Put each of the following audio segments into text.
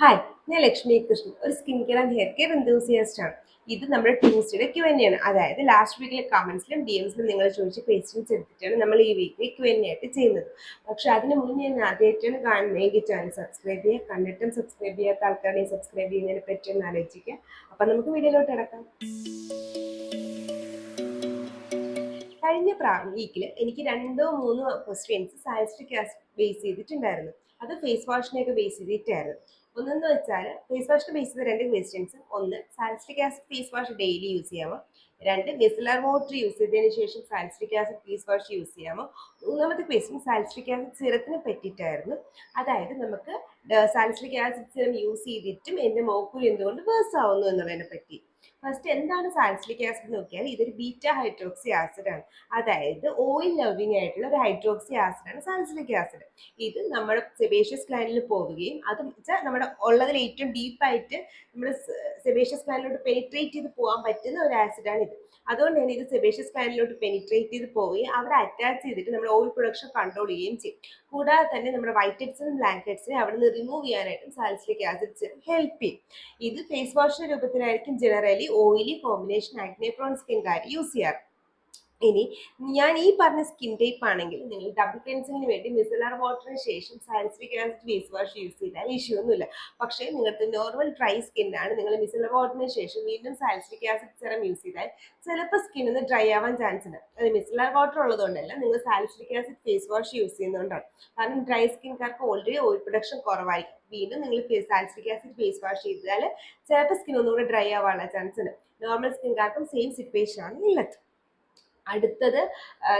Hi, ഞാൻ ലക്ഷ്മി കൃഷ്ണൻ, ഒരു skin care and hair care enthusiast ആണ്. ഇത് നമ്മുടെ ട്യൂസ്ഡേയുടെ Q&A ആണ്. അതായത് ലാസ്റ്റ് വീക്കിലെ കമന്റ്സിലും DMസിലും നിങ്ങൾ ചോദിച്ച ക്വസ്റ്റ്യൻസ് എടുത്തിട്ടാണ് നമ്മൾ ഈ വീക്കിലെ Q&A ആയിട്ട് ചെയ്യുന്നത്. പക്ഷെ അതിന് മുന്നേ ഞാൻ ആദ്യമായിട്ടാണ് കാണുന്നതെങ്കിൽ ചാനൽ സബ്സ്ക്രൈബ് ചെയ്യുക. കണ്ടിട്ടും സബ്സ്ക്രൈബ് ചെയ്യാത്ത ആൾക്കാരെ സബ്സ്ക്രൈബ് ചെയ്യുന്നതിനെ പറ്റിയൊന്ന് ആലോചിക്കുക. അപ്പം നമുക്ക് വീഡിയോയിലോട്ട് കിടക്കാം. കഴിഞ്ഞ വീക്കിൽ എനിക്ക് 2-3 ക്വസ്റ്റ്യൻസ് സാലിസിലിക് ആസിഡ് ബേസ് ചെയ്തിട്ടുണ്ടായിരുന്നു. അത് ഫേസ് വാഷിനെയൊക്കെ ബേസ് ചെയ്തിട്ടായിരുന്നു. ഒന്നെന്ന് വെച്ചാൽ ഫേസ് വാഷിനെ ബേസ് ചെയ്ത 2 ക്വസ്റ്റ്യൻസ്. ഒന്ന്, salicylic acid face wash daily use ചെയ്യാമോ? 2, മിസലർ വാട്ടർ യൂസ് ചെയ്തതിന് ശേഷം salicylic acid face wash use ചെയ്യാമോ? മൂന്നാമത്തെ ക്വസ്റ്റ്യൻ സാലിസിലിക് ആസിഡ് സിറത്തിനെ പറ്റിയിട്ടായിരുന്നു. അതായത് നമുക്ക് സാലിസിലിക് ആസിഡ് സിറം യൂസ് ചെയ്തിട്ടും എൻ്റെ മോക്കൂൽ എന്തുകൊണ്ട് വേഴ്സ് ആവുന്നു എന്നുള്ളതിനെ പറ്റി. ഫസ്റ്റ്, എന്താണ് സാലിസിലിക് ആസിഡ് നോക്കിയാൽ ഇതൊരു ബീറ്റ ഹൈഡ്രോക്സി ആസിഡ് ആണ്. അതായത് ഓയിൽ ലവിങ് ആയിട്ടുള്ള ഒരു ഹൈഡ്രോക്സി ആസിഡ് ആണ് സാലിസിലിക് ആസിഡ്. ഇത് നമ്മുടെ സെബേഷ്യസ് ഗ്ലാൻഡിൽ പോവുകയും അത് വെച്ചാൽ നമ്മുടെ ഉള്ളതിൽ ഏറ്റവും ഡീപ്പായിട്ട് നമ്മുടെ സെബേഷ്യസ് ഗ്ലാൻഡിലോട്ട് പെനിട്രേറ്റ് ചെയ്ത് പോകാൻ പറ്റുന്ന ഒരു ആസിഡാണ് ഇത്. അതുകൊണ്ട് തന്നെ ഇത് സെബേഷ്യസ് ഗ്ലാൻഡിലോട്ട് പെനിട്രേറ്റ് ചെയ്ത് പോവുകയും അവിടെ അറ്റാച്ച് ചെയ്തിട്ട് നമ്മുടെ ഓയിൽ പ്രൊഡക്ഷൻ കൺട്രോൾ ചെയ്യുകയും ചെയ്യും. കൂടാതെ തന്നെ നമ്മുടെ വൈറ്റ് ഹെഡ്സിനും ബ്ലാക്ക് ഹെഡ്സിനെ അവിടെ നിന്ന് റിമൂവ് ചെയ്യാനായിട്ടും സാലിസിലിക് ആസിഡ് ഹെൽപ്പ് ചെയ്യും. ഇത് ഫേസ് വാഷിന്റെ രൂപത്തിലായിരിക്കും generally oily combination acne prone സ്കിൻകാർ യൂസ് ചെയ്യാറ്. ഇനി ഞാൻ ഈ പറഞ്ഞ സ്കിൻ ടൈപ്പ് ആണെങ്കിൽ നിങ്ങൾ ഡബിൾ ക്ലെൻസിങ്ങിന് വേണ്ടി മിസലർ വാട്ടറിന് ശേഷം salicylic acid face wash use ചെയ്താൽ ഇഷ്യൂ ഒന്നുമില്ല. പക്ഷേ നിങ്ങൾക്ക് നോർമൽ ഡ്രൈ സ്കിന്നാണ്, നിങ്ങൾ മിസലർ വാട്ടറിന് ശേഷം വീണ്ടും സാലിസിലിക് ആസിഡ് സെറം യൂസ് ചെയ്താൽ ചിലപ്പോൾ സ്കിൻ ഒന്ന് ഡ്രൈ ആവാൻ ചാൻസ് ഉണ്ട്. അത് മിസലർ വാട്ടർ ഉള്ളതുകൊണ്ടല്ല, നിങ്ങൾ salicylic acid face wash use ചെയ്യുന്നതുകൊണ്ടാണ്. കാരണം ഡ്രൈ സ്കിൻകാർക്ക് ഓൾറെഡി ഓയിൽ പ്രൊഡക്ഷൻ കുറവായിരിക്കും. വീണ്ടും നിങ്ങൾ സാലിസിലിക് ആസിഡ് ഫേസ് വാഷ് ചെയ്താൽ ചിലപ്പോൾ സ്കിൻ ഒന്നുകൂടെ ഡ്രൈ ആവാനുള്ള ചാൻസ് ഉണ്ട്. നോർമൽ സ്കിൻകാർക്കും സെയിം സിറ്റുവേഷൻ ആണ് ഉള്ളത്. അടുത്തത്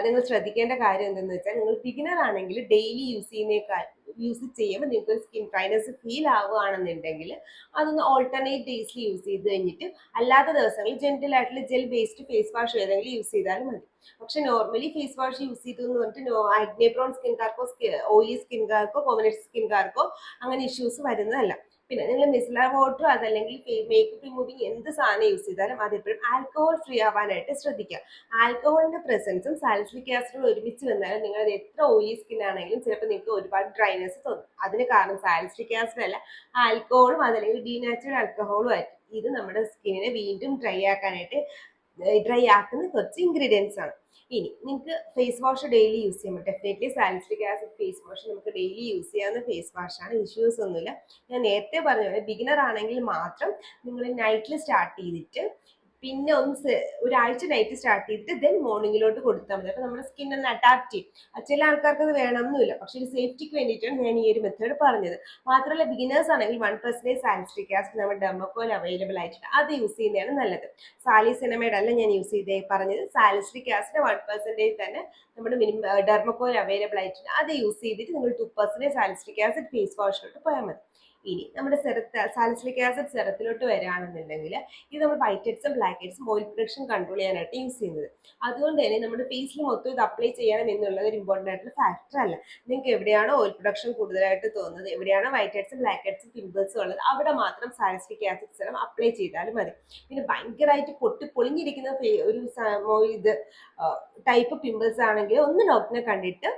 നിങ്ങൾ ശ്രദ്ധിക്കേണ്ട കാര്യം എന്തെന്ന് വെച്ചാൽ, നിങ്ങൾ ബിഗിനർ ആണെങ്കിൽ ഡെയിലി യൂസ് ചെയ്യുമ്പോൾ നിങ്ങൾക്ക് സ്കിൻ ഡ്രൈനസ് ഫീൽ ആവുകയാണെന്നുണ്ടെങ്കിൽ അതൊന്ന് ഓൾട്ടർനേറ്റ് ഡേയ്സിൽ യൂസ് ചെയ്ത് കഴിഞ്ഞിട്ട് അല്ലാത്ത ദിവസങ്ങളിൽ ജെന്റിൽ ആയിട്ടുള്ള ജെൽ ബേസ്ഡ് ഫേസ് വാഷ് ഏതെങ്കിലും യൂസ് ചെയ്താലും മതി. പക്ഷെ നോർമലി ഫേസ് വാഷ് യൂസ് ചെയ്തു എന്ന് പറഞ്ഞിട്ട് ആക്നെ പ്രോൺ സ്കിൻകാർക്കോ ഓയിലി സ്കിൻകാർക്കോ കോമ്പിനേഷൻ സ്കിൻകാർക്കോ അങ്ങനെ ഇഷ്യൂസ് വരുന്നതല്ല. പിന്നെ നിങ്ങൾ മിസലർ വാട്ടർ അതല്ലെങ്കിൽ മേക്കപ്പ് റിമൂവിങ് എന്ത് സാധനം യൂസ് ചെയ്താലും അതെപ്പോഴും ആൽക്കഹോൾ ഫ്രീ ആവാനായിട്ട് ശ്രദ്ധിക്കുക. ആൽക്കഹോളിന്റെ പ്രസൻസും സാലിസിലിക് ആസിഡും ഒരുമിച്ച് വന്നാൽ നിങ്ങൾ എത്ര ഓയിലി സ്കിൻ ആണെങ്കിലും ചിലപ്പോൾ നിങ്ങൾക്ക് ഒരുപാട് ഡ്രൈനെസ് തോന്നും. അതിന് കാരണം സാലിസിലിക് ആസിഡ് അല്ല, ആൽക്കഹോളും അതല്ലെങ്കിൽ ഡീനാച്ചുറൽ ആൽക്കഹോളും ആയിരിക്കും. ഇത് നമ്മുടെ സ്കിന്നിനെ വീണ്ടും ഡ്രൈ ആക്കുന്ന കുറച്ച് ഇൻഗ്രീഡിയൻസ് ആണ്. ഇനി നിങ്ങൾക്ക് ഫേസ് വാഷ് ഡെയിലി യൂസ് ചെയ്യാൻ പറ്റും. Definitely salicylic acid face wash നമുക്ക് ഡെയിലി യൂസ് ചെയ്യാവുന്ന ഫേസ് വാഷാണ്, ഇഷ്യൂസ് ഒന്നുമില്ല. ഞാൻ നേരത്തെ പറഞ്ഞ പോലെ ബിഗിനർ ആണെങ്കിൽ മാത്രം നിങ്ങൾ നൈറ്റിൽ സ്റ്റാർട്ട് ചെയ്തിട്ട് പിന്നെ ഒരാഴ്ച നൈറ്റ് സ്റ്റാർട്ട് ചെയ്തിട്ട് ദെൻ മോർണിംഗിലോട്ട് കൊടുത്താൽ മതി. അപ്പോൾ നമ്മുടെ സ്കിൻ ഒന്ന് അഡാപ്റ്റ് ചെയ്യും. ചില ആൾക്കാർക്ക് അത് വേണമെന്നില്ല, പക്ഷെ ഒരു സേഫ്റ്റിക്ക് വേണ്ടിയിട്ടാണ് ഞാൻ ഈ ഒരു മെത്തേഡ് പറഞ്ഞത്. മാത്രമല്ല ബിഗിനേഴ്സ് ആണെങ്കിൽ 1% സാലിസിലിക് ആസിഡ് നമ്മുടെ ഡെർമക്കോയിൽ അവൈലബിൾ ആയിട്ടുണ്ട്, അത് യൂസ് ചെയ്യുന്നതാണ് നല്ലത്. സാലിസിനമൈഡ് അല്ല ഞാൻ യൂസ് ചെയ്തേ പറഞ്ഞത്, സാലിസിലിക് ആസിഡ് 1% തന്നെ നമ്മുടെ ഡെർമക്കോയിൽ അവൈലബിൾ ആയിട്ടുണ്ട്, അത് യൂസ് ചെയ്തിട്ട് നിങ്ങൾ 2% സാലിസിലിക് ആസിഡ് ഫേസ് വാഷിലോട്ട് പോയാൽ മതി. ഇനി നമ്മുടെ സാലിസിലിക് ആസിഡ് സെറത്തിലോട്ട് വരികയാണെന്നുണ്ടെങ്കിൽ ഇത് നമ്മൾ വൈറ്റ് ഹെഡ്സും ബ്ലാക്ക് ഹെഡ്സും ഓയിൽ പ്രൊഡക്ഷൻ കൺട്രോൾ ചെയ്യാനായിട്ട് യൂസ് ചെയ്യുന്നത്. അതുകൊണ്ട് തന്നെ നമ്മുടെ ഫേസിൽ മൊത്തം ഇത് അപ്ലൈ ചെയ്യണം എന്നുള്ളത് ഒരു ഇമ്പോർട്ടൻ്റ് ആയിട്ടുള്ള ഫാക്ടർ അല്ല. നിങ്ങൾക്ക് എവിടെയാണോ ഓയിൽ പ്രൊഡക്ഷൻ കൂടുതലായിട്ട് തോന്നുന്നത്, എവിടെയാണോ വൈറ്റ് ഹെഡ്സും ബ്ലാക്ക് ഹെഡ്സും പിമ്പിൾസും ഉള്ളത്, അവിടെ മാത്രം സാലിസിലിക് ആസിഡ് സെറം അപ്ലൈ ചെയ്താലും മതി. പിന്നെ ഭയങ്കരമായിട്ട് പൊളിഞ്ഞിരിക്കുന്ന ഒരു ഇത് ടൈപ്പ് പിമ്പിൾസ് ആണെങ്കിൽ ഒന്ന് ഡോക്ടറിനെ കണ്ടിട്ട്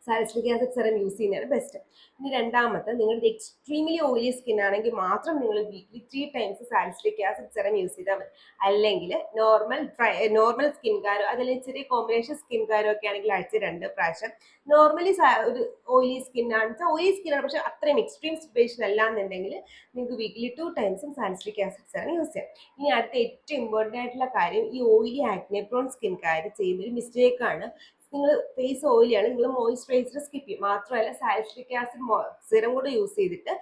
സാലിസിലിക് ആസിഡ് സെറം യൂസ് ചെയ്യുന്നതാണ് ബെസ്റ്റ്. ഇനി രണ്ടാമത്തെ, നിങ്ങളുടെ എക്സ്ട്രീംലി ഓയിലി സ്കിൻ ആണെങ്കിൽ മാത്രം നിങ്ങൾ weekly 3 times salicylic acid serum use ചെയ്താൽ മതി. അല്ലെങ്കിൽ നോർമൽ സ്കിൻകാരോ അതല്ലെങ്കിൽ ചെറിയ കോമ്പിനേഷൻ സ്കിൻകാരോ ഒക്കെ ആണെങ്കിൽ ആഴ്ച 2 പ്രാവശ്യം. നോർമലി ഒരു ഓയിലി സ്കിൻ ആണെന്ന് വെച്ചാൽ ഓയിലി സ്കിന്നാണ്, പക്ഷെ അത്രയും എക്സ്ട്രീം സിറ്റുവേഷൻ അല്ല എന്നുണ്ടെങ്കിൽ നിങ്ങൾക്ക് വീക്ക്ലി 2 ടൈംസും സാലിസിലിക് ആസിഡ് സെറം യൂസ് ചെയ്യാം. ഇനി അടുത്ത ഏറ്റവും ഇമ്പോർട്ടൻ്റ് ആയിട്ടുള്ള കാര്യം, ഈ ഓയിലി ആക്നെ പ്രോൺ സ്കിൻകാർ ചെയ്യുന്നൊരു മിസ്റ്റേക്കാണ്. നിങ്ങൾ ഫേസ് ഓയിലാണ്, നിങ്ങൾ മോയിസ്ചറൈസർ സ്കിപ്പ് ചെയ്യും. മാത്രമല്ല സാലിസിലിക് ആസിഡ് സിറം കൂടെ യൂസ് ചെയ്തിട്ട്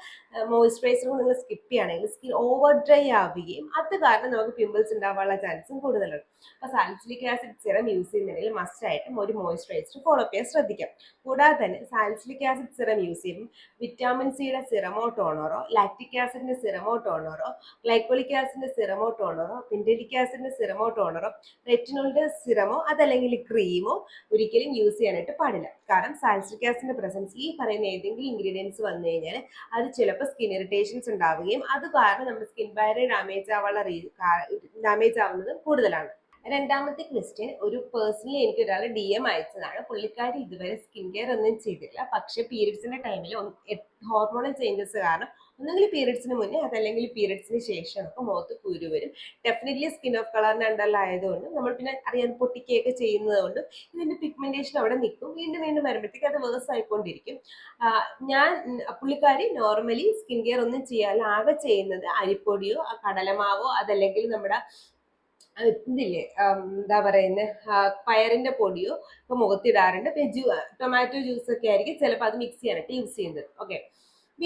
മോയിസ്ചറൈസറും നിങ്ങൾ സ്കിപ്പ് ചെയ്യുകയാണെങ്കിൽ സ്കിൻ ഓവർ ഡ്രൈ ആവുകയും അത് കാരണം നമുക്ക് പിമ്പിൾസ് ഉണ്ടാവാനുള്ള ചാൻസും കൂടുതലാണ്. അപ്പോൾ സാലിസിലിക് ആസിഡ് സിറം യൂസ് ചെയ്യുന്നതിൽ മസ്റ്റായിട്ടും ഒരു മോയിസ്ചറൈസർ ഫോളോ ചെയ്യാൻ ശ്രദ്ധിക്കാം. കൂടാതെ തന്നെ സാലിസിലിക് ആസിഡ് സിറം യൂസ് ചെയ്യുമ്പോൾ വിറ്റാമിൻ സിയുടെ സിറമോ ടോണറോ, ലാക്റ്റിക് ആസിഡിന്റെ സിറമോ ടോണറോ, ഗ്ലൈക്കോളിക് ആസിഡിന്റെ സിറമോ ടോണറോ, പെൻഡലിക് ആസിഡിന്റെ സിറമോ ടോണറോ, റെറ്റിനോളിന്റെ സിറമോ അതല്ലെങ്കിൽ ക്രീമോ ഒരിക്കലും യൂസ് ചെയ്യാനായിട്ട് പാടില്ല. കാരണം സാലിസിലിക് ആസിഡിന്റെ പ്രസൻസ് ഈ പറയുന്ന ഏതെങ്കിലും ഇൻഗ്രീഡിയൻസ് വന്നു കഴിഞ്ഞാൽ അത് ചിലപ്പോൾ സ്കിൻ ഇറിറ്റേഷൻസ് ഉണ്ടാവുകയും അത് കാരണം നമ്മുടെ സ്കിൻ ബാരിയർ ഡാമേജ് ആവുന്നത് കൂടുതലാണ്. രണ്ടാമത്തെ ക്വസ്റ്റ്യൻ ഒരു പേഴ്സണലി എനിക്ക് ഒരാൾ DM അയച്ചതാണ്. പുള്ളിക്കാരി ഇതുവരെ സ്കിൻ കെയർ ഒന്നും ചെയ്തില്ല. പക്ഷേ പീരിയഡ്സിന്റെ ടൈമിൽ ഹോർമോണൽ ചേഞ്ചസ് കാരണം ഒന്നുകിൽ പീരിയഡ്സിന് മുന്നേ അതല്ലെങ്കിൽ പീരിയഡ്സിന് ശേഷം ഒക്കെ മുഖത്ത് കുരു വരും. ഡെഫിനറ്റ്ലി സ്കിൻ ഓഫ് കളറിന് അണ്ടറിലായതുകൊണ്ട് നമ്മൾ പിന്നെ അറിയാൻ പൊട്ടിക്കുകയൊക്കെ ചെയ്യുന്നത് കൊണ്ട് ഇതിന്റെ പിഗ്മെന്റേഷൻ അവിടെ നിൽക്കും. വീണ്ടും വീണ്ടും വരുമ്പോഴത്തേക്ക് അത് വേഴ്സ് ആയിക്കൊണ്ടിരിക്കും. ഞാൻ പുള്ളിക്കാരി നോർമലി സ്കിൻ കെയർ ഒന്നും ചെയ്യാതെ ആകെ ചെയ്യുന്നത് അരിപ്പൊടിയോ കടലമാവോ അതല്ലെങ്കിൽ നമ്മുടെ ഇതില്ലേ എന്താ പറയുന്നത് പയറിന്റെ പൊടിയോ ഒക്കെ മുഖത്തിടാറുണ്ട്. പിന്നെ ടൊമാറ്റോ ജ്യൂസ് ഒക്കെ ആയിരിക്കും ചിലപ്പോൾ അത് മിക്സ് ചെയ്യാനായിട്ട് യൂസ് ചെയ്യുന്നത്. ഓക്കെ,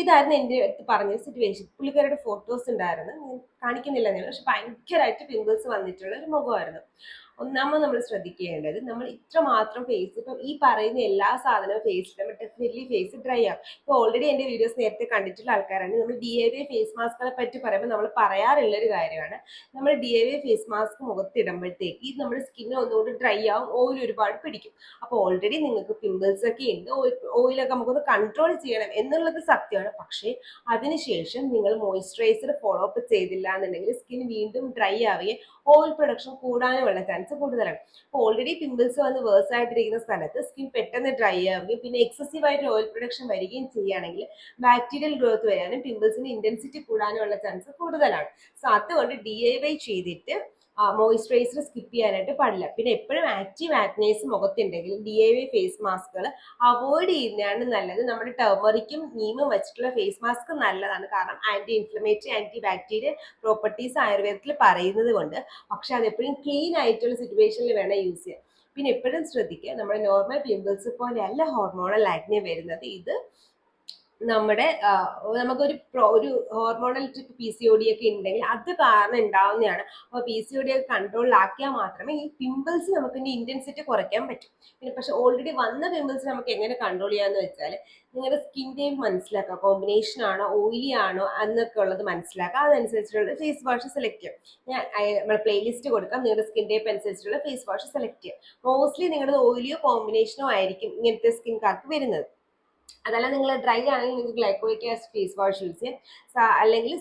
ഇതായിരുന്നു എൻ്റെ അടുത്ത് പറഞ്ഞ സിറ്റുവേഷൻ. പുള്ളിക്കാരുടെ ഫോട്ടോസ് ഉണ്ടായിരുന്നു, ഞാൻ കാണിക്കുന്നില്ല ഞാൻ, പക്ഷെ ഭയങ്കരമായിട്ട് പിമ്പിൾസ് വന്നിട്ടുള്ള ഒരു മുഖമായിരുന്നു. ഒന്നാമത് നമ്മൾ ശ്രദ്ധിക്കേണ്ടത്, നമ്മൾ ഇത്ര മാത്രം ഫേസ് ഇപ്പം ഈ പറയുന്ന എല്ലാ സാധനവും ഫേസിൽ ഡെഫിനറ്റ്ലി ഫേസ് ഡ്രൈ ആവും. ഇപ്പോൾ ഓൾറെഡി എൻ്റെ വീഡിയോസ് നേരത്തെ കണ്ടിട്ടുള്ള ആൾക്കാരാണ്. നമ്മൾ DIY ഫേസ് മാസ്കുകളെ പറ്റി പറയുമ്പോൾ നമ്മൾ പറയാറുള്ളൊരു കാര്യമാണ്, നമ്മൾ DIY ഫേസ് മാസ്ക് മുഖത്തിടുമ്പോഴത്തേക്ക് ഇത് നമ്മുടെ സ്കിന്ന് ഒന്നുകൂടി ഡ്രൈ ആവും, ഓയിൽ ഒരുപാട് പിടിക്കും. അപ്പോൾ ഓൾറെഡി നിങ്ങൾക്ക് പിമ്പിൾസ് ഒക്കെ ഉണ്ട്, ഓയിലൊക്കെ നമുക്കൊന്ന് കൺട്രോൾ ചെയ്യണം എന്നുള്ളത് സത്യമാണ്. പക്ഷേ അതിനുശേഷം നിങ്ങൾ മോയ്സ്ചറൈസർ ഫോളോ അപ്പ് ചെയ്തില്ല എന്നുണ്ടെങ്കിൽ സ്കിൻ വീണ്ടും ഡ്രൈ ആവുകയും ഓയിൽ പ്രൊഡക്ഷൻ കൂടാനുമുള്ള ചാൻസ് കൂടുതലാണ്. അപ്പോൾ ഓൾറെഡി പിമ്പിൾസ് വന്ന് വേഴ്സ് ആയിട്ടിരിക്കുന്ന സ്ഥലത്ത് സ്കിൻ പെട്ടെന്ന് ഡ്രൈ ആവുകയും പിന്നെ എക്സസീവ് ആയിട്ട് ഓയിൽ പ്രൊഡക്ഷൻ വരികയും ചെയ്യുകയാണെങ്കിൽ ബാക്ടീരിയൽ ഗ്രോത്ത് വരാനും പിമ്പിൾസിന് ഇന്റൻസിറ്റി കൂടാനുമുള്ള ചാൻസ് കൂടുതലാണ്. സോ അതുകൊണ്ട് DIY ചെയ്തിട്ട് മോയ്സ്ചറൈസർ സ്കിപ്പ് ചെയ്യാനായിട്ട് പാടില്ല. പിന്നെ എപ്പോഴും ആക്റ്റീവ് ആക്നേസ് മുഖത്തുണ്ടെങ്കിൽ DIY ഫേസ് മാസ്കുകൾ അവോയ്ഡ് ചെയ്യുന്നതാണ് നല്ലത്. നമ്മുടെ ടർമറിക്കും നീമും വെച്ചിട്ടുള്ള ഫേസ് മാസ്ക് നല്ലതാണ്, കാരണം anti inflammatory anti bacterial properties ആയുർവേദത്തിൽ പറയുന്നത് കൊണ്ട്. പക്ഷെ അത് എപ്പോഴും ക്ലീൻ ആയിട്ടുള്ള സിറ്റുവേഷനിൽ വേണം യൂസ് ചെയ്യാൻ. പിന്നെ എപ്പോഴും ശ്രദ്ധിക്കുക, നമ്മുടെ നോർമൽ പിമ്പിൾസ് പോലെ അല്ല ഹോർമോണൽ ആക്നെ വരുന്നത്. ഇത് നമ്മുടെ നമുക്കൊരു ഒരു ഹോർമോണൽ PCOD ഒക്കെ ഉണ്ടെങ്കിൽ അത് കാരണം ഉണ്ടാവുന്നതാണ്. അപ്പോൾ PCOD ഒക്കെ കൺട്രോളിലാക്കിയാൽ മാത്രമേ ഈ പിമ്പിൾസ് നമുക്ക് ഇന്റൻസിറ്റി കുറയ്ക്കാൻ പറ്റും. പിന്നെ പക്ഷെ ഓൾറെഡി വന്ന പിമ്പിൾസ് നമുക്ക് എങ്ങനെ കൺട്രോൾ ചെയ്യാന്ന് വെച്ചാൽ, നിങ്ങളുടെ സ്കിൻ ടൈപ്പ് മനസ്സിലാക്കുക, കോമ്പിനേഷൻ ആണോ ഓയിലി ആണോ എന്നൊക്കെ ഉള്ളത് മനസ്സിലാക്കുക. അതനുസരിച്ചിട്ടുള്ള ഫേസ് വാഷ് സെലക്ട് ചെയ്യാം. ഞാൻ നമ്മുടെ പ്ലേലിസ്റ്റ് കൊടുക്കാം, നിങ്ങളുടെ സ്കിൻ ടൈപ്പ് അനുസരിച്ചിട്ടുള്ള ഫേസ് വാഷ് സെലക്ട് ചെയ്യാം. മോസ്റ്റ്ലി നിങ്ങളുടെ ഓയിലിയോ കോമ്പിനേഷനോ ആയിരിക്കും ഇങ്ങനത്തെ സ്കിൻകാർക്ക് വരുന്നത്. അതല്ല നിങ്ങൾ ഡ്രൈ ആണെങ്കിൽ നിങ്ങൾക്ക് glycolic acid face wash use ചെയ്യാം. അല്ലെങ്കിൽ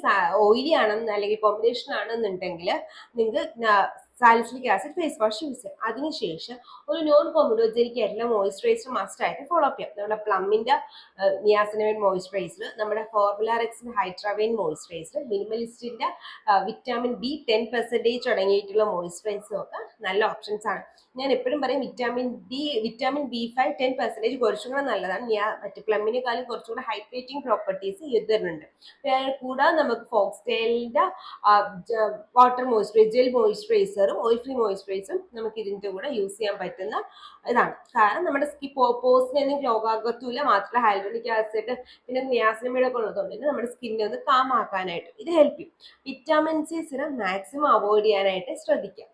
ഓയിലി ആണെന്ന് അല്ലെങ്കിൽ കോമ്പിനേഷൻ ആണെന്നുണ്ടെങ്കിൽ നിങ്ങൾക്ക് salicylic acid face wash use ചെയ്യാം. അതിനുശേഷം ഒരു നോൺ കോമഡോജനിക് ആയിട്ടുള്ള മോയ്സ്ചറൈസർ മസ്റ്റ് ആയിട്ട് ഫോളോ അപ്പ് ചെയ്യാം. നമ്മുടെ പ്ലമ്മിന്റെ നിയാസിനമൈഡ് മോയ്സ്ചറൈസർ, നമ്മുടെ ഫോർമുലാറെക്സിന്റെ ഹൈഡ്രാവൈൻ മോയ്സ്ചറൈസർ, മിനിമലിസ്റ്റിന്റെ വിറ്റാമിൻ B 10% അടങ്ങിയിട്ടുള്ള മോയ്സ്ചറൈസർ ഒക്കെ നല്ല ഓപ്ഷൻസ് ആണ്. ഞാൻ എപ്പോഴും പറയും വിറ്റാമിൻ B5 10% കുറച്ചും കൂടെ നല്ലതാണ്. മറ്റു പ്ലമ്മിനെക്കാളും കുറച്ചും കൂടെ ഹൈഡ്രേറ്റിംഗ് പ്രോപ്പർട്ടീസ് ഇതിനുണ്ട്. കൂടാതെ നമുക്ക് ഫോക്സ്ടെയിലിന്റെ വാട്ടർ മോയ്സ്ചറൈസർ ജെൽ മോയ്സ്ചറൈസറും ഓയിൽ ഫ്രീ മോയ്സ്ചറൈസറും നമുക്ക് ഇതിന്റെ കൂടെ യൂസ് ചെയ്യാൻ പറ്റുന്ന ഇതാണ്. കാരണം നമ്മുടെ പോസിനൊന്നും രോഗാകത്തൂല, മാത്രമല്ല ഹൈലൂറിക് ആസിഡ് പിന്നെ നിയാസിനമൈഡ് ഒക്കെ ഉള്ളതുകൊണ്ട് തന്നെ നമ്മുടെ സ്കിന്നെ ഒന്ന് കാം ആക്കാനായിട്ട് ഇത് ഹെൽപ്പ് ചെയ്യും. Vitamin C serum maximum avoid ചെയ്യാനായിട്ട് ശ്രദ്ധിക്കാം.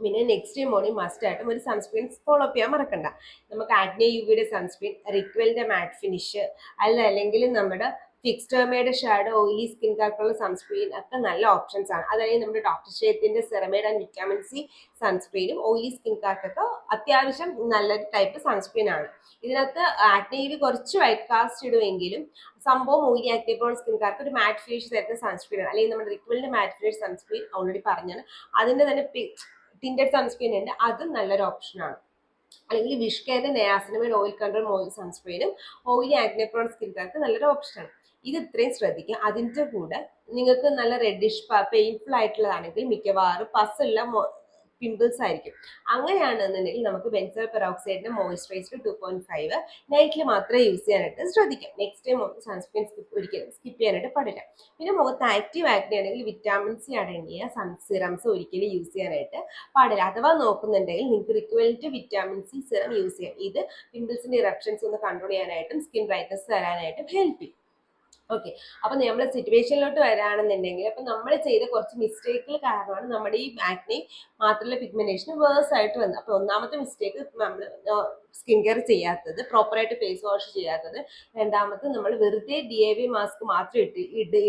പിന്നെ നെക്സ്റ്റ് ഡേ മോർണിംഗ് മസ്റ്റ് ആയിട്ടും ഒരു സൺസ്ക്രീൻ ഫോളോ അപ്പ് ചെയ്യാൻ മറക്കണ്ട. നമുക്ക് ആക്നെ യുവിയുടെ സൺസ്ക്രീൻ, റിക്വലിന്റെ മാറ്റ് ഫിനിഷ് അല്ലെങ്കിൽ നമ്മുടെ ഫിക്സ്റ്റർമയുടെ ഷാഡോ ഓയിലി സ്കിൻകാർക്കുള്ള സൺസ്ക്രീൻ ഒക്കെ നല്ല ഓപ്ഷൻസ് ആണ്. അതായത് നമ്മുടെ ഡോക്ടർ ഷേത്തിന്റെ സെറമൈഡ് ആൻഡ് വിറ്റാമിൻ C സൺസ്ക്രീനും ഓയിലി സ്കിൻകാർക്കൊക്കെ അത്യാവശ്യം നല്ലൊരു ടൈപ്പ് സൺസ്ക്രീൻ ആണ്. ഇതിനകത്ത് ആക്നെയിൽ കുറച്ച് വൈറ്റ് കാസ്റ്റ് ഇടുമെങ്കിലും സംഭവം ഓയിലി ആക്നെ പ്രോൺ സ്കിൻകാർക്ക് ഒരു മാറ്റ് ഫിനിഷ് തരുന്ന സൺസ്ക്രീൻ ആണ്. അല്ലെങ്കിൽ നമ്മുടെ റിക്വലിന്റെ മാറ്റ് ഫിനിഷ് സൺസ്ക്രീൻ ഓൾറെഡി പറഞ്ഞാണ്, അതിന്റെ തന്നെ ടിൻറ്റഡ് സൺസ്ക്രീൻ ഉണ്ട്, അതും നല്ലൊരു ഓപ്ഷനാണ്. അല്ലെങ്കിൽ വിഷ്കെയറിന്റെ നയാസിനമൈഡ് ഓയിൽ കൺട്രോൾ സൺസ്ക്രീനും ഓയിലി ആക്നെ പ്രോൺ സ്കിൻകാർക്ക് നല്ലൊരു ഓപ്ഷനാണ്. ഇത് ഇത്രയും ശ്രദ്ധിക്കുക. അതിൻ്റെ കൂടെ നിങ്ങൾക്ക് നല്ല റെഡിഷ് പെയിൻഫുൾ ആയിട്ടുള്ളതാണെങ്കിൽ മിക്കവാറും പസ്സുള്ള പിമ്പിൾസ് ആയിരിക്കും. അങ്ങനെയാണെന്നുണ്ടെങ്കിൽ നമുക്ക് ബെൻസോയിൽ പെറോക്സൈഡിന്റെ മോയ്സ്ചറൈസർ 2.5 നൈറ്റിൽ മാത്രമേ യൂസ് ചെയ്യാനായിട്ട് ശ്രദ്ധിക്കാം. നെക്സ്റ്റ് ടൈം സൺസ്ക്രീൻ ഒരിക്കലും സ്കിപ്പ് ചെയ്യാനായിട്ട് പാടില്ല. പിന്നെ മുഖത്ത് ആക്റ്റീവ് ആക്നെ ആണെങ്കിൽ വിറ്റാമിൻ C അടങ്ങിയ സിറംസ് ഒരിക്കലും യൂസ് ചെയ്യാനായിട്ട് പാടില്ല. അഥവാ നോക്കുന്നുണ്ടെങ്കിൽ നിങ്ങൾക്ക് റിക്വലന്റ് വിറ്റാമിൻ C സിറം യൂസ് ചെയ്യാം. ഇത് പിമ്പിൾസിന്റെ ഇറപ്ഷൻസ് ഒന്ന് കൺട്രോൾ ചെയ്യാനായിട്ടും സ്കിൻ ബ്രൈറ്റ്നസ് തരാനായിട്ടും ഹെൽപ്പ് ചെയ്യും. ഓക്കെ, അപ്പൊ നമ്മൾ സിറ്റുവേഷനിലോട്ട് വരാണെന്നുണ്ടെങ്കിൽ അപ്പൊ നമ്മൾ ചെയ്ത കുറച്ച് മിസ്റ്റേക്കുകൾ കാരണമാണ് നമ്മുടെ ഈ ആക്നെ മാത്രമല്ല പിഗ്മെന്റേഷൻ വേഴ്സ് ആയിട്ട് വന്നത്. അപ്പൊ ഒന്നാമത്തെ മിസ്റ്റേക്ക് നമ്മൾ സ്കിൻ കെയർ ചെയ്യാത്തത്, പ്രോപ്പറായിട്ട് ഫേസ് വാഷ് ചെയ്യാത്തത്. രണ്ടാമത് നമ്മൾ വെറുതെ DIY മാസ്ക് മാത്രം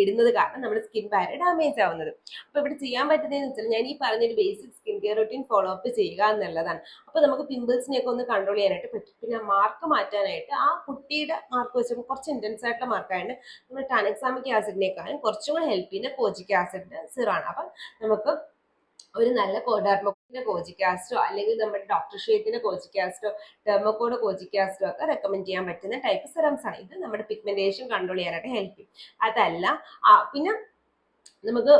ഇടുന്നത് കാരണം നമ്മുടെ സ്കിൻ ബാരിയർ ഡാമേജ് ആവുന്നത്. അപ്പൊ ഇവിടെ ചെയ്യാൻ പറ്റുന്നതെന്ന് വെച്ചാൽ ഞാൻ ഈ പറഞ്ഞൊരു basic skin care routine follow up ചെയ്യുക എന്നുള്ളതാണ്. അപ്പൊ നമുക്ക് പിമ്പിൾസിനെയൊക്കെ ഒന്ന് കൺട്രോൾ ചെയ്യാനായിട്ട് പറ്റും. പിന്നെ മാർക്ക് മാറ്റാനായിട്ട് ആ കുട്ടിയുടെ മാർക്ക് വെച്ച് കുറച്ച് ഇന്റൻസ് ആയിട്ടുള്ള മാർക്കായിട്ട് നമ്മുടെ ടാനക്സാമിക് ആസിഡിനേക്കാളും കുറച്ചും കൂടെ ഹെൽപ്പ് ചെയ്യുന്ന കോജിക് ആസിഡിന്റെ സിറാണ്. അപ്പം നമുക്ക് ഒരു നല്ല ഡെർമക്കോഡിന്റെ കോജിക്കാസ്റ്റോ അല്ലെങ്കിൽ നമ്മുടെ ഡോക്ടർ ഷേത്തിന്റെ കോജിക്കാസ്റ്റോ ഡെർമക്കോഡ് കോജിക്കാസ്റ്റോ ഒക്കെ റെക്കമെൻഡ് ചെയ്യാൻ പറ്റുന്ന ടൈപ്പ് സിറംസ് ആണ്. ഇത് നമ്മുടെ പിഗ്മെന്റേഷൻ കൺട്രോൾ ചെയ്യാനായിട്ട് ഹെൽപ്പ് ചെയ്യും. അതല്ല പിന്നെ നമുക്ക്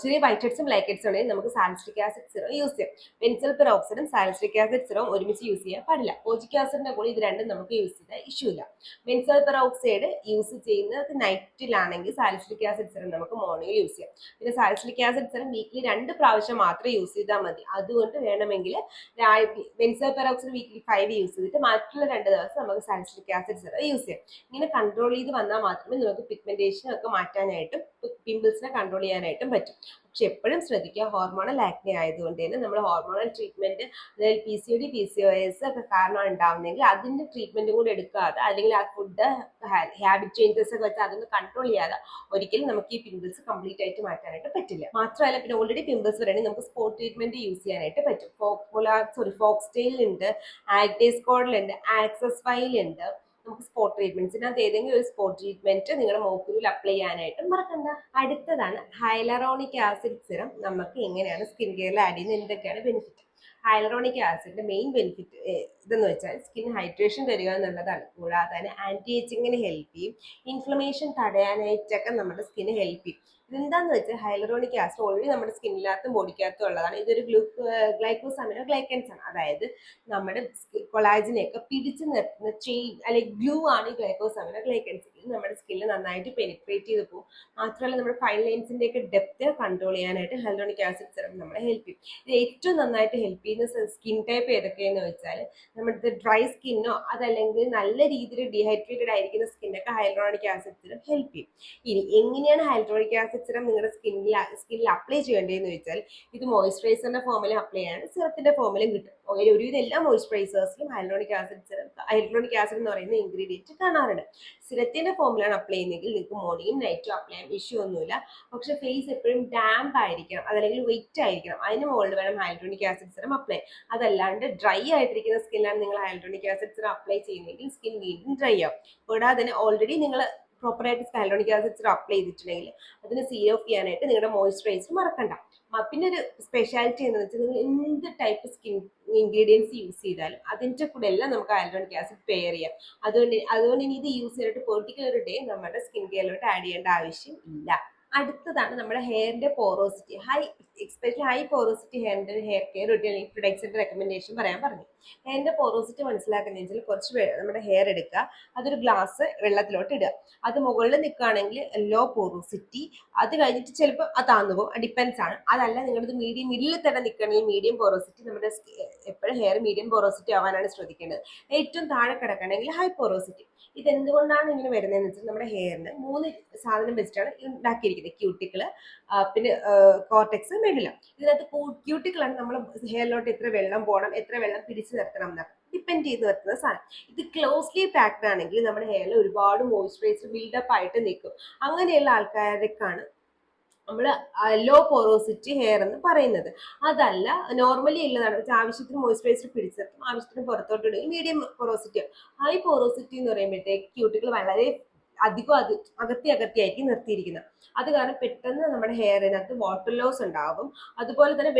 ചെറിയ വൈറ്റ് ഹെഡ്സും ബ്ലാക്ക് ഹെഡ്സും ഉണ്ടെങ്കിൽ നമുക്ക് സാലിസിലിക് ആസിഡ് സിറം യൂസ് ചെയ്യാം. ബെൻസൽ പെറോക്സൈഡും സാലിസിലിക് ആസിഡ് സിറം ഒരുമിച്ച് യൂസ് ചെയ്യാൻ പാടില്ല. കോജിക് ആസിഡിന്റെ കൂടെ ഇത് രണ്ടും നമുക്ക് യൂസ് ചെയ്താൽ ഇഷ്യൂ ഇല്ല. ബെൻസൽ പെറോക്സൈഡ് യൂസ് ചെയ്യുന്നത് നൈറ്റിലാണെങ്കിൽ സാലിസിലിക് ആസിഡ് സിറം നമുക്ക് മോർണിംഗ് യൂസ് ചെയ്യാം. പിന്നെ സാലിസിലിക് ആസിഡ് സിറം വീക്കിലി 2 പ്രാവശ്യം മാത്രമേ യൂസ് ചെയ്താൽ മതി. അതുകൊണ്ട് വേണമെങ്കിൽ ബെൻസൽ പെറോക്സൈഡ് വീക്കിലി 5 യൂസ് ചെയ്തിട്ട് മറ്റുള്ള 2 ദിവസം നമുക്ക് സാലിസിലിക് ആസിഡ് സിറം യൂസ് ചെയ്യാം. ഇങ്ങനെ കൺട്രോൾ ചെയ്ത് വന്നാൽ മാത്രമേ നമുക്ക് പിഗ്മെന്റേഷൻ ഒക്കെ മാറ്റാനായിട്ടും പിമ്പിൾസിനെ കൺട്രോൾ ചെയ്യാനായിട്ടും പറ്റും. പക്ഷെ എപ്പോഴും ശ്രദ്ധിക്കുക, ഹോർമോണൽ ആക്നെ ആയതുകൊണ്ട് തന്നെ നമ്മൾ ഹോർമോണൽ ട്രീറ്റ്മെന്റ്, അതായത് PCOD PCOS ഒക്കെ കാരണം ഉണ്ടാവുന്നെങ്കിൽ അതിന്റെ ട്രീറ്റ്മെന്റ് കൂടെ എടുക്കാതെ അല്ലെങ്കിൽ ആ ഫുഡ് ഹാബിറ്റ് ചേഞ്ചസ് ഒക്കെ വെച്ച് അതൊന്ന് കൺട്രോൾ ചെയ്യാതെ ഒരിക്കലും നമുക്ക് ഈ പിമ്പിൾസ് കംപ്ലീറ്റ് ആയിട്ട് മാറ്റാനായിട്ട് പറ്റില്ല. മാത്രമല്ല പിന്നെ ഓൾറെഡി പിമ്പിൾസ് വരണമെങ്കിൽ നമുക്ക് സ്പോട്ട് ട്രീറ്റ്മെന്റ് യൂസ് ചെയ്യാനായിട്ട് പറ്റും. ഫോക്സ്റ്റെയിൽ ഉണ്ട്, ആക്ടേസ്കോഡിൽ ഉണ്ട്, ആക്സസ് ഫൈൽ ഉണ്ട്. നമുക്ക് സ്പോട്ട് ട്രീറ്റ്മെന്റ്സിനകത്ത് ഏതെങ്കിലും ഒരു സ്പോട്ട് ട്രീറ്റ്മെന്റ് നിങ്ങളുടെ മൂക്കിൽ അപ്ലൈ ചെയ്യാനായിട്ട് മറക്കണ്ട. അടുത്തതാണ് ഹൈലറോണിക് ആസിഡ് സിറം. നമുക്ക് എങ്ങനെയാണ് സ്കിൻ കെയറിൽ ആഡ് ചെയ്യുന്നത്, എന്തൊക്കെയാണ് ബെനിഫിറ്റ്? ഹൈലറോണിക് ആസിഡിന്റെ മെയിൻ ബെനിഫിറ്റ് ഇതെന്ന് വെച്ചാൽ സ്കിൻ ഹൈഡ്രേഷൻ തരിക എന്നുള്ളതാണ്. കൂടാതെ തന്നെ ആന്റി ഏജിങ്ങിന് ഹെൽപ്പ് ചെയ്യും, ഇൻഫ്ലമേഷൻ തടയാനായിട്ടൊക്കെ നമ്മുടെ സ്കിന് ഹെൽപ്പ് ചെയ്യും. ഇതെന്താന്ന് വെച്ചാൽ ഹൈലറോണിക് ആസിഡ് ഓൾറെഡി നമ്മുടെ സ്കിന്നിനകത്തും ബോഡിക്കകത്തും ഉള്ളതാണ്. ഇതൊരു ഗ്ലൈക്കോസാമിനോ ഗ്ലൈക്കൻസ് ആണ്. അതായത് നമ്മുടെ കൊളാജിനെയൊക്കെ പിടിച്ചു നിർത്തുന്ന ചെയിൻ അല്ലെങ്കിൽ ഗ്ലൂ ആണ് ഈ ഗ്ലൈക്കോസാമിനോ ഗ്ലൈക്കൻസ്. ഇത് നമ്മുടെ സ്കിന്നിൽ നന്നായിട്ട് പെനിട്രേറ്റ് ചെയ്ത് പോകും. മാത്രമല്ല നമ്മുടെ ഫൈൻ ലൈൻസിന്റെ ഒക്കെ ഡെപ്ത് കൺട്രോൾ ചെയ്യാനായിട്ട് ഹൈലറോണിക് ആസിഡ് സിറം നമ്മളെ ഹെൽപ്പ് ചെയ്യും. ഇത് ഏറ്റവും നന്നായിട്ട് ഹെൽപ്പ് ചെയ്യുന്ന സ്കിൻ ടൈപ്പ് ഏതൊക്കെയെന്ന് വെച്ചാൽ നമ്മുടെ ഡ്രൈ സ്കിന്നോ അതല്ലെങ്കിൽ നല്ല രീതിയിൽ ഡീഹൈഡ്രേറ്റഡ് ആയിരിക്കുന്ന സ്കിന്നൊക്കെ ഹൈലറോണിക് ആസിഡ് സിറം ഹെൽപ്പ് ചെയ്യും. ഇനി എങ്ങനെയാണ് ഹൈലറോണിക് ആസിഡ് സിറം നിങ്ങളുടെ സ്കിന്നിൽ അപ്ലൈ ചെയ്യേണ്ടതെന്ന് വെച്ചാൽ ഇത് മോയ്സ്ചറൈസറിന്റെ ഫോമിലും അപ്ലൈ ചെയ്യാണ്, സിറത്തിന്റെ ഫോമിലും കിട്ടും. ഒരുവിധം എല്ലാ മോയ്സ്ചറൈസേഴ്സിലും ഹൈലറോണിക് ആസിഡ് എന്ന് പറയുന്ന ഇൻഗ്രീഡിയൻറ്റ് കാണാറുണ്ട്. സിറത്തിന്റെ ഫോമിലാണ് അപ്ലൈ ചെയ്യുന്നതെങ്കിൽ നിങ്ങൾക്ക് മോർണിംഗും നൈറ്റും അപ്ലൈ ചെയ്യാൻ ഇഷ്യൂ ഒന്നുമില്ല. പക്ഷെ ഫേസ് എപ്പോഴും ഡാമ്പ് ആയിരിക്കണം, അതല്ലെങ്കിൽ വെയിറ്റ് ആയിരിക്കണം. അതിന് മുകളിൽ വേണം ഹൈലറോണിക് ആസിഡ് സിറം അപ്ലൈ. അതല്ലാണ്ട് ഡ്രൈ ആയിട്ടിരിക്കുന്ന സ്കിന്നിലാണ് നിങ്ങൾ ഹൈലറോണിക് ആസിഡ് സിറം അപ്ലൈ ചെയ്യുന്നതെങ്കിൽ സ്കിൻ വീണ്ടും ഡ്രൈ ആവും. കൂടാതെ തന്നെ ഓൾറെഡി നിങ്ങൾ പ്രോപ്പറായിട്ട് ഹൈലറോണിക് ആസിഡ് സിറം അപ്ലൈ ചെയ്തിട്ടുണ്ടെങ്കിൽ അതിന് സീൽ ഓഫ് ചെയ്യാനായിട്ട് നിങ്ങളുടെ മോയ്സ്ചറൈസർ മറക്കണ്ട. പിന്നെ ഒരു സ്പെഷ്യാലിറ്റി എന്ന് വെച്ചാൽ നിങ്ങൾ എന്ത് ടൈപ്പ് സ്കിൻ ഇൻഗ്രീഡിയൻസ് യൂസ് ചെയ്താലും അതിൻ്റെ കൂടെ എല്ലാം നമുക്ക് ഹൈലറോണിക് ആസിഡ് പെയർ ചെയ്യാം. അതുകൊണ്ട് ഇനി ഇത് യൂസ് ചെയ്തിട്ട് പെർട്ടിക്കുലർ ഡേ നമ്മുടെ സ്കിൻ കെയറിലോട്ട് ആഡ് ചെയ്യേണ്ട ആവശ്യം ഇല്ല. അടുത്തതാണ് നമ്മുടെ ഹെയറിന്റെ porosity. Especially high porosity hair care അല്ലെങ്കിൽ പ്രൊഡക്ട്സിന്റെ റെക്കമെൻഡേഷൻ പറയാൻ പറഞ്ഞു. ഹെയറിന്റെ പോറോസിറ്റി മനസ്സിലാക്കുന്നതിൽ കുറച്ച് നമ്മുടെ ഹെയർ എടുക്കുക, അതൊരു ഗ്ലാസ് വെള്ളത്തിലോട്ട് ഇടുക. അത് മുകളിൽ നിൽക്കുകയാണെങ്കിൽ ലോ പോറോസിറ്റി, അത് കഴിഞ്ഞിട്ട് ചിലപ്പോൾ അത് താന്നു പോകും, ഡിപ്പെൻസ് ആണ്. അതല്ല നിങ്ങളത് മിഡിൽ തന്നെ നിൽക്കുകയാണെങ്കിൽ മീഡിയം പോറോസിറ്റി. നമ്മുടെ എപ്പോഴും ഹെയർ മീഡിയം പോറോസിറ്റി ആവാനാണ് ശ്രദ്ധിക്കേണ്ടത്. ഏറ്റവും താഴെ കിടക്കുകയാണെങ്കിൽ ഹൈ പോറോസിറ്റി. ഇതെന്തുകൊണ്ടാണ് ഇങ്ങനെ വരുന്നതെന്ന് വെച്ചാൽ നമ്മുടെ ഹെയറിന് 3 സാധനം വെച്ചിട്ടാണ് ഉണ്ടാക്കിയിരിക്കുന്നത്. ക്യൂട്ടിക്കിള്, പിന്നെ കോർട്ടെക്സ്, മെഡുല. ഇതിനകത്ത് ക്യൂട്ടിക്കിളാണ് നമ്മൾ ഹെയറിലോട്ട് എത്ര വെള്ളം പോകണം, എത്ര വെള്ളം പിടിച്ചു നിർത്തണം എന്നൊക്കെ ഡിപ്പെൻഡ് ചെയ്ത് നിർത്തുന്ന സാധനം. ഇത് ക്ലോസ്ലി പാക്ഡ് ആണെങ്കിൽ നമ്മുടെ ഹെയറിൽ ഒരുപാട് മോയ്സ്ചറൈസർ ബിൽഡപ്പ് ആയിട്ട് നിൽക്കും. അങ്ങനെയുള്ള ആൾക്കാർക്കാണ് നമ്മൾ ലോ പോറോസിറ്റി ഹെയർ എന്ന് പറയുന്നത്. അതല്ല നോർമലി ഉള്ളതാണ്, ആവശ്യത്തിന് മോയ്സ്ചറൈസർ പിടിച്ചെടുക്കും, ആവശ്യത്തിന് പുറത്തോട്ട് ഇടുകയും മീഡിയം പോറോസിറ്റി. ഹൈ പോറോസിറ്റി എന്ന് പറയുമ്പോഴത്തേക്ക് ക്യൂട്ടികൾ വളരെ അധികം അകത്തിയായിരിക്കും നിർത്തിയിരിക്കുന്നത്. അത് കാരണം പെട്ടെന്ന് നമ്മുടെ ഹെയറിനകത്ത് വാട്ടർ ലോസ് ഉണ്ടാകും. അതുപോലെ തന്നെ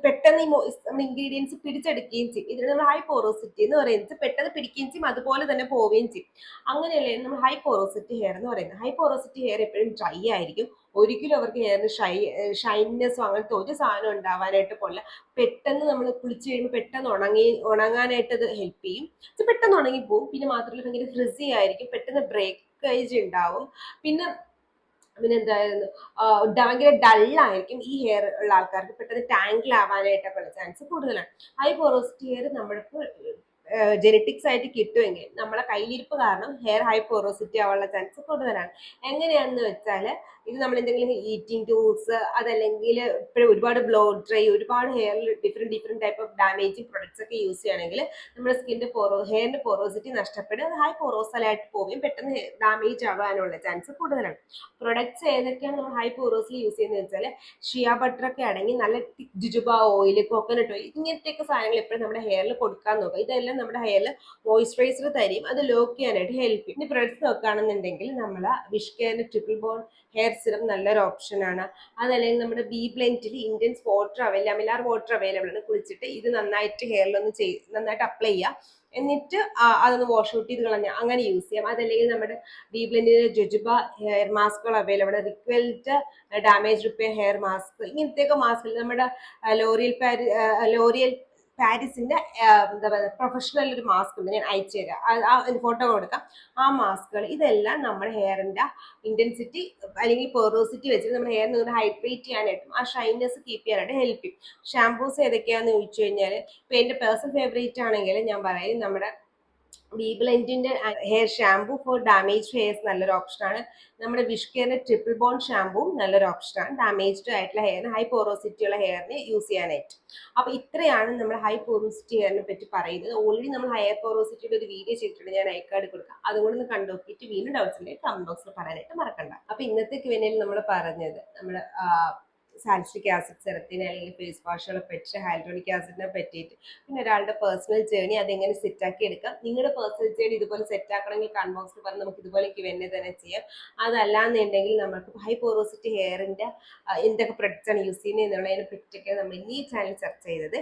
പെട്ടെന്ന് ഈ നമ്മുടെ ഇൻഗ്രീഡിയൻസ് പിടിച്ചെടുക്കുകയും ചെയ്യും. ഇതിന് നമ്മൾ ഹൈ പോറോസിറ്റി എന്ന് പറയുന്നത് പെട്ടെന്ന് പിടിക്കുകയും ചെയ്യും, അതുപോലെ തന്നെ പോവുകയും ചെയ്യും. അങ്ങനെയല്ലേ നമ്മൾ ഹൈ പോറോസിറ്റി ഹെയർ എന്ന് പറയുന്നത്. ഹൈ പോറോസിറ്റി ഹെയർ എപ്പോഴും ഡ്രൈ ആയിരിക്കും. ഒരിക്കലും അവർക്ക് ഹെയറിന് ഷൈനെസ്സോ അങ്ങനത്തെ ഒരു സാധനം ഉണ്ടാവാനായിട്ട് പോകില്ല. പെട്ടെന്ന് നമ്മൾ കുളിച്ച് കഴിയുമ്പോൾ പെട്ടെന്ന് ഉണങ്ങാനായിട്ട് അത് ഹെൽപ്പ് ചെയ്യും. പെട്ടെന്ന് ഉണങ്ങിപ്പോവും. പിന്നെ മാത്രമല്ല ഭയങ്കര ഫ്രിസി ആയിരിക്കും, പെട്ടെന്ന് ബ്രേക്കേജ് ഉണ്ടാവും. പിന്നെ എന്തായിരുന്നു ഭയങ്കര ഡള്ളായിരിക്കും. ഈ ഹെയർ ഉള്ള ആൾക്കാർക്ക് പെട്ടെന്ന് ടാങ്കിൾ ആവാനായിട്ടൊക്കെ ഉള്ള ചാൻസ് കൂടുതലാണ്. ഹൈ പോറോസിറ്റി ഹെയർ നമ്മൾക്ക് ജെനറ്റിക്സ് ആയിട്ട് കിട്ടുമെങ്കിൽ നമ്മളെ കയ്യിലിരിപ്പ് കാരണം ഹെയർ ഹൈ പോറോസിറ്റി ആവാനുള്ള ചാൻസ് കൂടുതലാണ്. എങ്ങനെയാണെന്ന് വെച്ചാൽ ഇത് നമ്മൾ എന്തെങ്കിലും ഈറ്റിംഗ് ടൂൾസ്, അതല്ലെങ്കിൽ ഇപ്പോഴും ഒരുപാട് ബ്ലോ ഡ്രൈ, ഒരുപാട് ഹെയറിൽ different type of damaging products ഒക്കെ യൂസ് ചെയ്യുകയാണെങ്കിൽ നമ്മുടെ ഹെയറിന്റെ പോറോസിറ്റി നഷ്ടപ്പെടുക, അത് ഹൈ പോറോസലായിട്ട് പോവുകയും പെട്ടെന്ന് ഡാമേജ് ആവാനുള്ള ചാൻസ് കൂടുതലാണ്. പ്രൊഡക്ട്സ് ഏതൊക്കെയാണ് നമ്മൾ ഹൈ പോറോസിൽ യൂസ് ചെയ്യുന്നത് വെച്ചാൽ ഷിയ ബട്ടർ ഒക്കെ ആണെങ്കിൽ നല്ല ജുജുബ ഓയിൽ, കോക്കനട്ട് ഓയിൽ, ഇങ്ങനത്തെയൊക്കെ സാധനങ്ങൾ എപ്പോഴും നമ്മുടെ ഹെയറിൽ കൊടുക്കാൻ നോക്കുക. ഇതെല്ലാം നമ്മുടെ ഹെയറിൽ മോയ്സ്ചറൈസർ തരും, അത് ലോക്ക് ചെയ്യാനായിട്ട് ഹെൽപ്പ് ചെയ്യും. ഇനി പ്രൊഡക്ട്സ് നോക്കുകയാണെന്നുണ്ടെങ്കിൽ നമ്മൾ വിഷ് കെയറിന്റെ triple bond hair hair serum നല്ലൊരു ഓപ്ഷനാണ്. അതല്ലെങ്കിൽ നമ്മുടെ ബി ബ്ലെൻഡിൽ ഇന്ത്യൻസ് വാട്ടർ അമിലാർ വാട്ടർ അവൈലബിൾ ആണ്. കുളിച്ചിട്ട് ഇത് നന്നായിട്ട് ഹെയറിലൊന്ന് നന്നായിട്ട് അപ്ലൈ ചെയ്യുക. എന്നിട്ട് അതൊന്ന് വാഷ് ഔട്ട് ചെയ്ത് കളഞ്ഞാൽ അങ്ങനെ യൂസ് ചെയ്യാം. അതല്ലെങ്കിൽ നമ്മുടെ ബി ബ്ലെൻഡിന്റെ ജുജുബ ഹെയർ മാസ്കുകൾ അവൈലബിൾ ആണ്. റിക്വൽറ്റ് ഡാമേജ് റിപ്പയർ ഹെയർ മാസ്ക്, ഇങ്ങനത്തെയൊക്കെ മാസ്ക് നമ്മുടെ ലോറിയൽ പാരീസിന്റെ എന്താ പറയുക പ്രൊഫഷണൽ ഒരു മാസ്ക് ഉണ്ട്, ഞാൻ അയച്ചു തരാം, ഫോട്ടോ കൊടുക്കാം. ആ മാസ്കുകൾ ഇതെല്ലാം നമ്മുടെ ഹെയറിന്റെ ഇന്റൻസിറ്റി അല്ലെങ്കിൽ പെറോസിറ്റി വെച്ചിട്ട് നമ്മുടെ ഹെയർ നിങ്ങൾ ഹൈഡ്രേറ്റ് ചെയ്യാനായിട്ടും ആ ഷൈനസ് കീപ്പ് ചെയ്യാനായിട്ട് ഹെൽപ്പ് ചെയ്യും. ഷാംപൂസ് ഏതൊക്കെയാണെന്ന് ചോദിച്ചു കഴിഞ്ഞാൽ ഇപ്പൊ എന്റെ പേഴ്സണൽ ഫേവറേറ്റ് ആണെങ്കിൽ ഞാൻ പറയും നമ്മുടെ ബി ബ്ലെൻഡിന്റെ hair shampoo for damaged hairs നല്ലൊരു ഓപ്ഷനാണ്. നമ്മുടെ വിഷ് കെയറിന്റെ ട്രിപ്പിൾ ബോൺ ഷാംപൂവും നല്ലൊരു ഓപ്ഷനാണ് ഡാമേജ്ഡ് ആയിട്ടുള്ള ഹെയറിന്, ഹൈ പോറോസിറ്റി ഉള്ള ഹെയറിന് യൂസ് ചെയ്യാനായിട്ട്. അപ്പൊ ഇത്രയാണ് നമ്മൾ ഹൈ പോറോസിറ്റി ഹെയറിനെ പറ്റി പറയുന്നത്. ഓൾറെഡി നമ്മൾ ഹെയർ പോറോസിറ്റിയുടെ ഒരു വീഡിയോ ചെയ്തിട്ടുണ്ട്, ഞാൻ ഐക്കാർഡ് കൊടുക്കാം, അതുകൊണ്ട് ഒന്ന് കണ്ടു നോക്കിയിട്ട് വീണ്ടും ഡൗട്ട്സ് ഉണ്ടെങ്കിൽ കമന്റ് ബോക്സിൽ പറയാനായിട്ട് മറക്കണ്ട. അപ്പൊ ഇന്നത്തെ ക്വനയിൽ നമ്മൾ പറഞ്ഞത് നമ്മുടെ സാലിസിലിക് ആസിഡ് സെറത്തിന് അല്ലെങ്കിൽ ഫേസ് വാഷുകളെ പറ്റി, ഹൈഡ്രോണിക് ആസിഡിനെ പറ്റിയിട്ട്, പിന്നെ ഒരാളുടെ പേഴ്സണൽ ജേർണി അതെങ്ങനെ സെറ്റാക്കി എടുക്കാം. നിങ്ങളുടെ പേഴ്സണൽ ജേർണി ഇതുപോലെ സെറ്റ് ആക്കണമെങ്കിൽ കമന്റ് ബോക്സിൽ പറഞ്ഞ് നമുക്ക് ഇതുപോലെ ക്വന്നെ തന്നെ ചെയ്യാം. അതല്ലാന്നുണ്ടെങ്കിൽ നമുക്ക് ഹൈ പോറോസിറ്റി ഹെയറിന്റെ എന്തൊക്കെ പ്രൊഡക്ട്സ് ആണ് യൂസ് ചെയ്യുന്നത് എന്നുള്ളതിനെ പറ്റിയൊക്കെ നമ്മൾ ഈ ചാനൽ ചർച്ച ചെയ്തത്.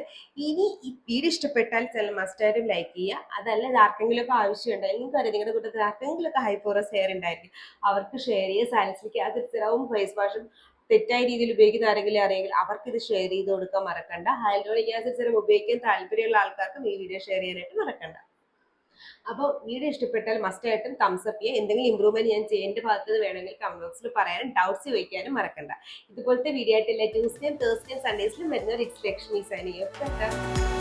ഇനി ഈ വീഡിയോ ഇഷ്ടപ്പെട്ടാൽ ചാനൽ മസ്റ്റായിട്ടും ലൈക്ക് ചെയ്യുക. അതല്ല ഇത് ആർക്കെങ്കിലും ഒക്കെ ആവശ്യമുണ്ടെങ്കിൽ നിങ്ങൾക്ക് നിങ്ങളുടെ കൂട്ടത്തിൽ ആർക്കെങ്കിലും ഒക്കെ ഹൈ പോറസ് ഹെയർ ഉണ്ടായിരിക്കും, അവർക്ക് ഷെയർ ചെയ്യുക. സാലിസിലിക് ആസിഡ് സിറവും ഫേസ് വാഷും തെറ്റായ രീതിയിൽ ഉപയോഗിക്കുന്ന ആരെങ്കിലും അറിയെങ്കിൽ അവർക്ക് ഇത് ഷെയർ ചെയ്ത് കൊടുക്കാൻ മറക്കണ്ട. ഹൈഡ്രോണിക് ആസിഡ് സിറം ഉപയോഗിക്കാൻ താല്പര്യമുള്ള ആൾക്കാർക്കും ഈ വീഡിയോ ഷെയർ ചെയ്യാനായിട്ട് മറക്കണ്ട. അപ്പോൾ വീഡിയോ ഇഷ്ടപ്പെട്ടാൽ മസ്റ്റായിട്ടും തംസ് അപ്പ് ചെയ്യുക. എന്തെങ്കിലും ഇമ്പ്രൂവ്മെന്റ് ഞാൻ ചെയ്യേണ്ട ഭാഗത്ത് വേണമെങ്കിൽ കമന്റ് ബോക്സിൽ പറയാനും ഡൗട്ട്സ് ചോദിക്കാനും മറക്കണ്ട. ഇതുപോലത്തെ വീഡിയോ ആയിട്ട് എല്ലാ ട്യൂസ്ഡേയും തേഴ്സ്ഡേയും സൺഡേസിലും വരുന്ന ഒരു എക്സ്ട്രാക്ഷൻ ഈ സൈൻ ചെയ്യുക.